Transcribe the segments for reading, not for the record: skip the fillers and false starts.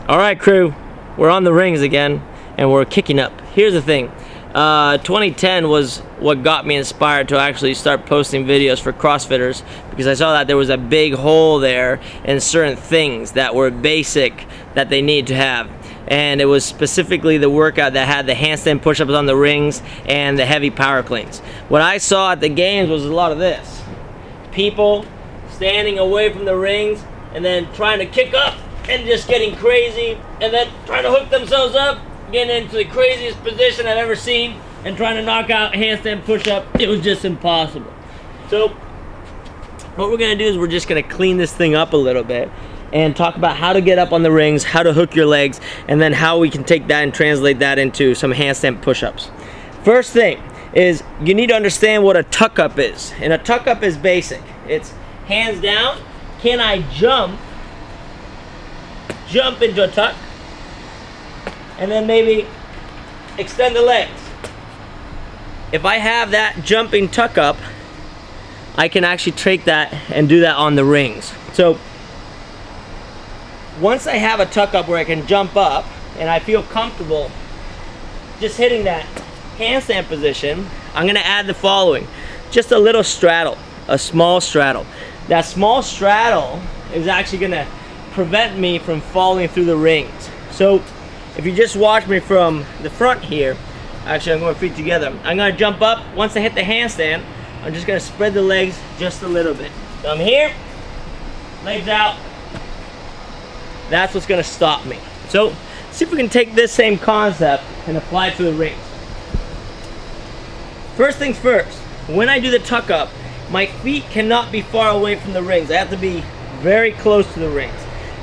All right, crew, we're on the rings again, and we're kicking up. Here's the thing. 2010 was what got me inspired to actually start posting videos for CrossFitters, because I saw that there was a big hole there in certain things that were basic that they need to have. And it was specifically the workout that had the handstand push-ups on the rings and the heavy power cleans. What I saw at the games was a lot of this. People standing away from the rings and then trying to kick up and just getting crazy, and then trying to hook themselves up, getting into the craziest position I've ever seen, and trying to knock out handstand push-up. It was just impossible. So what we're gonna do is we're just gonna clean this thing up a little bit and talk about how to get up on the rings, how to hook your legs, and then how we can take that and translate that into some handstand push-ups. First thing is you need to understand what a tuck-up is. And a tuck-up is basic. It's hands down. Can I jump into a tuck, and then maybe extend the legs? If I have that jumping tuck up, I can actually take that and do that on the rings. So once I have a tuck up where I can jump up and I feel comfortable just hitting that handstand position, I'm gonna add the following. Just a little straddle, a small straddle. That small straddle is actually gonna prevent me from falling through the rings. So if you just watch me from the front here, actually I'm going feet together. I'm gonna jump up. Once I hit the handstand, I'm just gonna spread the legs just a little bit. So I'm here, legs out. That's what's gonna stop me. So see if we can take this same concept and apply it to the rings. First things first, when I do the tuck up, my feet cannot be far away from the rings. I have to be very close to the rings.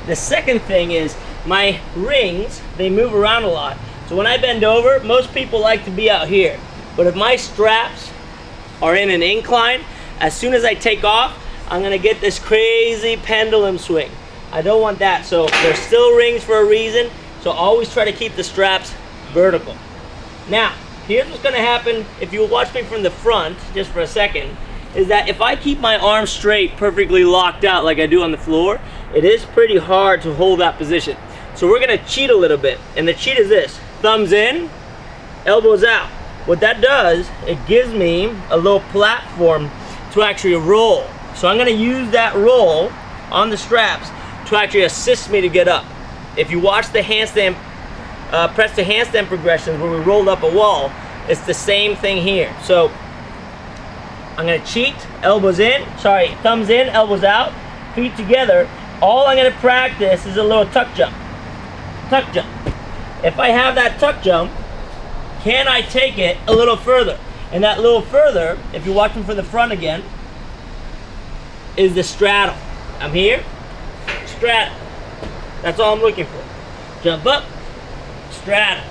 The second thing is my rings, they move around a lot. So when I bend over, most people like to be out here. But if my straps are in an incline, as soon as I take off, I'm gonna get this crazy pendulum swing. I don't want that. So they're still rings for a reason. So always try to keep the straps vertical. Now, here's what's gonna happen if you watch me from the front, just for a second, is that if I keep my arms straight, perfectly locked out like I do on the floor, it is pretty hard to hold that position. So we're gonna cheat a little bit, and the cheat is this: thumbs in, elbows out. What that does, it gives me a little platform to actually roll. So I'm gonna use that roll on the straps to actually assist me to get up. If you watch the handstand, press to handstand progressions where we rolled up a wall, it's the same thing here. So I'm gonna cheat, elbows in, thumbs in, elbows out, feet together. All I'm gonna practice is a little tuck jump. Tuck jump. If I have that tuck jump, can I take it a little further? And that little further, if you're watching from the front again, is the straddle. I'm here, straddle. That's all I'm looking for. Jump up, straddle.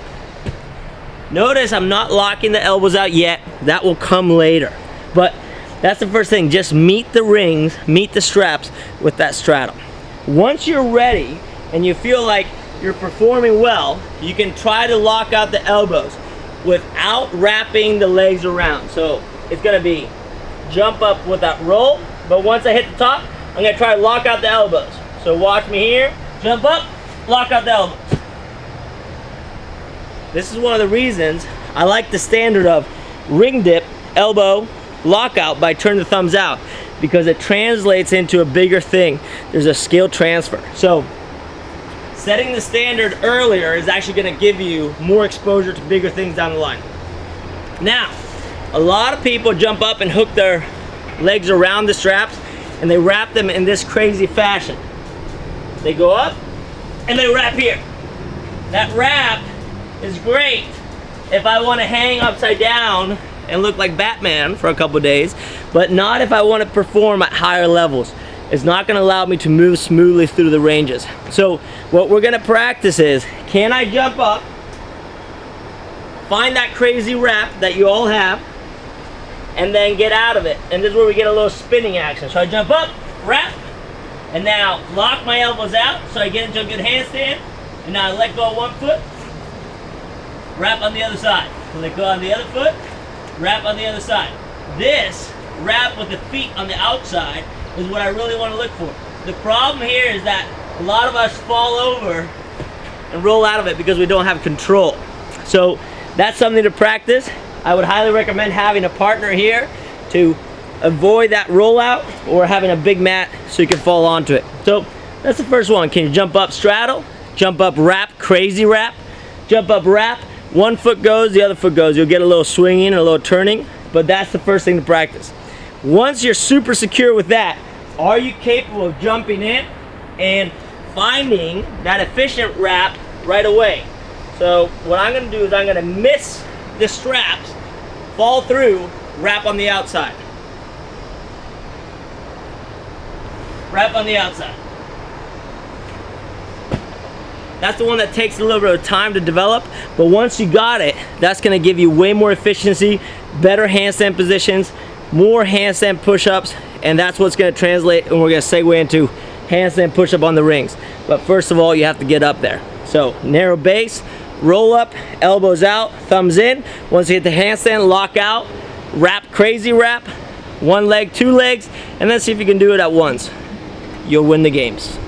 Notice I'm not locking the elbows out yet. That will come later. But that's the first thing. Just meet the rings, meet the straps with that straddle. Once you're ready and you feel like you're performing well, you can try to lock out the elbows without wrapping the legs around. So it's gonna be jump up with that roll, but once I hit the top, I'm gonna try to lock out the elbows. So watch me here, jump up, lock out the elbows. This is one of the reasons I like the standard of ring dip, elbow, lockout by turn the thumbs out, because it translates into a bigger thing. There's a skill transfer. So setting the standard earlier is actually gonna give you more exposure to bigger things down the line. Now, a lot of people jump up and hook their legs around the straps and they wrap them in this crazy fashion. They go up and they wrap here. That wrap is great if I wanna hang upside down and look like Batman for a couple days, but not if I want to perform at higher levels. It's not going to allow me to move smoothly through the ranges. So what we're going to practice is, can I jump up, find that crazy wrap that you all have, and then get out of it. And this is where we get a little spinning action. So I jump up, wrap, and now lock my elbows out so I get into a good handstand, and now I let go of one foot, wrap on the other side. Let go on the other foot, wrap on the other side. This wrap with the feet on the outside is what I really want to look for. The problem here is that a lot of us fall over and roll out of it because we don't have control. So that's something to practice. I would highly recommend having a partner here to avoid that rollout, or having a big mat so you can fall onto it. So that's the first one. Can you jump up straddle, jump up wrap, crazy wrap, jump up wrap, one foot goes, the other foot goes. You'll get a little swinging and a little turning, but that's the first thing to practice. Once you're super secure with that, are you capable of jumping in and finding that efficient wrap right away? So what I'm gonna do is I'm gonna miss the straps, fall through, wrap on the outside. Wrap on the outside. That's the one that takes a little bit of time to develop, but once you got it, that's gonna give you way more efficiency, better handstand positions, more handstand push-ups, and that's what's gonna translate, and we're gonna segue into handstand push-up on the rings. But first of all, you have to get up there. So narrow base, roll up, elbows out, thumbs in. Once you hit the handstand, lock out, wrap, crazy wrap, one leg, two legs, and then see if you can do it at once. You'll win the games.